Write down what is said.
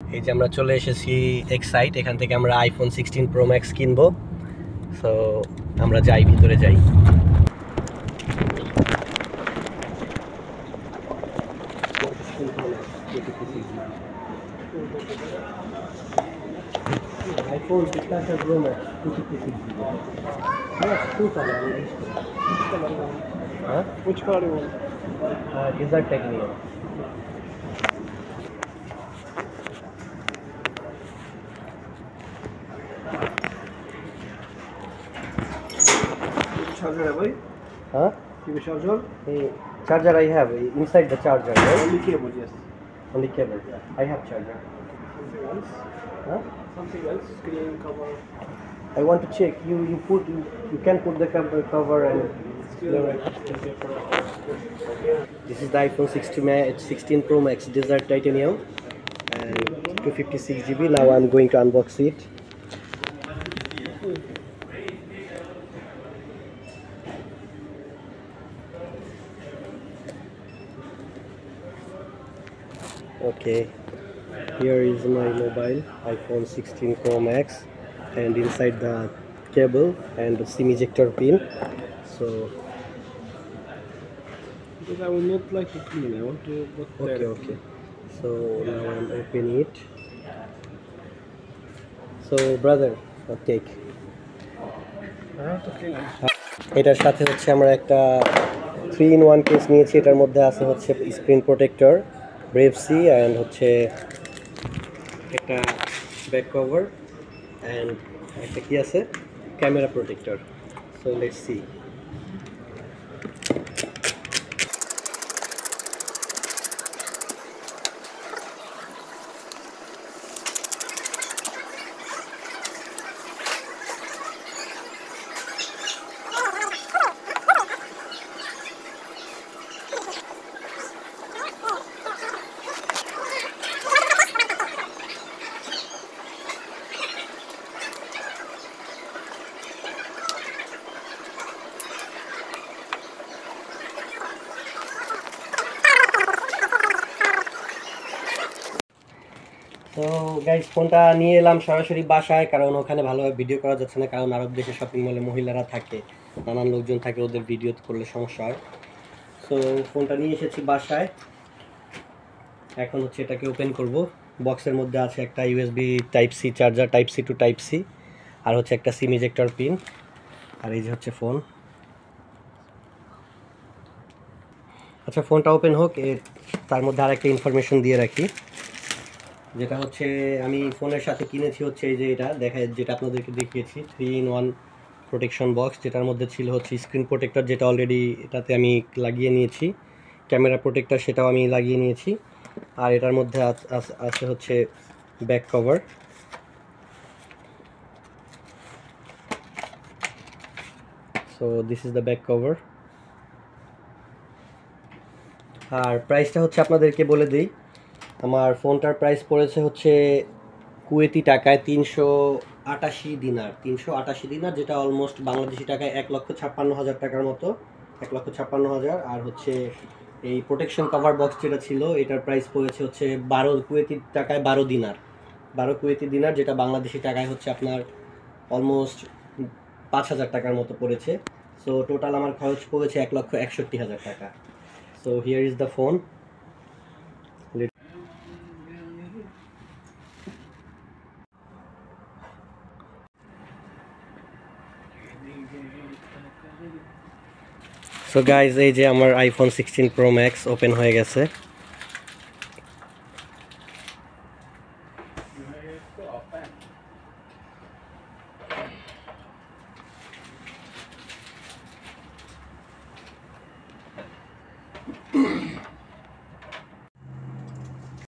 এই যে আমরা চলে এসেছি এক্সাইট, এখান থেকে আমরা আইফোন 16 প্রো ম্যাক্স কিনবো। সো আমরা যাই, ভিতরে যাই। iPhone 16 Pro Max 256GB. Yes, two color. Huh? Which color you want? Desert Titanium. Charger have I? Huh? TV charger? Hey, charger I have inside the charger, right? Only cable, yes. Only cable. I have charger. Something else? Huh? Something else? Screen cover. I want to check. You can put the cover and. This is the iPhone 16 Pro Max Desert Titanium and 256GB. Now I'm going to unbox it. Okay, here is my mobile iPhone 16 Pro Max, and inside the cable and the SIM ejector pin. So Because I would not like to clean. I want to put okay, there. okay. So now I'm opening it. So brother, take. I have to clean it. এটার সাথে হচ্ছে আমরা একটা 3-in-1 case নিয়েছি। এটার মধ্যে আছে হচ্ছে স্ক্রিন প্রোটেক্টর, ব্রেভ সি, অ্যান্ড হচ্ছে একটা ব্যাক কভার, অ্যান্ড একটা কি আছে camera protector. So let's see. তো গাইজ, ফোনটা নিয়ে এলাম সরাসরি বাসায়, কারণ ওখানে ভালোভাবে ভিডিও করা যাচ্ছে না, কারণ আরব দেশে শপিং মলে মহিলারা থাকে, নানান লোকজন থাকে, ওদের ভিডিও করলে সমস্যা হয়। সো ফোনটা নিয়ে এসেছি বাসায়। এখন হচ্ছে এটাকে ওপেন করব। বক্সের মধ্যে আছে একটা USB type C charger, type C to type C, আর হচ্ছে একটা সিম ইজেক্টর পিন, আর এই যে হচ্ছে ফোন। আচ্ছা, ফোনটা ওপেন হোক, তার মধ্যে আর একটা ইনফরমেশন দিয়ে রাখি, যেটা হচ্ছে আমি ফোনের সাথে কিনেছি হচ্ছে এই যে এটা যেটা আপনাদেরকে দেখিয়েছি 3-in-1 প্রোটেকশন বক্স, যেটার মধ্যে ছিল হচ্ছে স্ক্রিন প্রোটেক্টর, যেটা অলরেডি এটাতে আমি লাগিয়ে নিয়েছি, ক্যামেরা প্রোটেক্টর সেটাও আমি লাগিয়ে নিয়েছি, আর এটার মধ্যে আছে হচ্ছে back cover. So this is the back cover. আর প্রাইসটা হচ্ছে আপনাদেরকে বলে দিই, আমার ফোনটার প্রাইস পড়েছে হচ্ছে কুয়েতি টাকায় 388 দিনার, 388 দিনার, যেটা অলমোস্ট বাংলাদেশি টাকায় 1,56,000 টাকার মতো, 1,56,000। আর হচ্ছে এই প্রোটেকশন কভার বক্স যেটা ছিল, এটার প্রাইস পড়েছে হচ্ছে 12 কুয়েতি টাকায় 12 দিনার, 12 কুয়েতি দিনার, যেটা বাংলাদেশি টাকায় হচ্ছে আপনার অলমোস্ট 5,000 টাকার মতো পড়েছে। সো টোটাল আমার খরচ পড়েছে 1,61,000 টাকা। So here is the phone. So guys, এই যে আমার আইফোন 16 প্রো ম্যাক্স ওপেন হয়ে গেছে।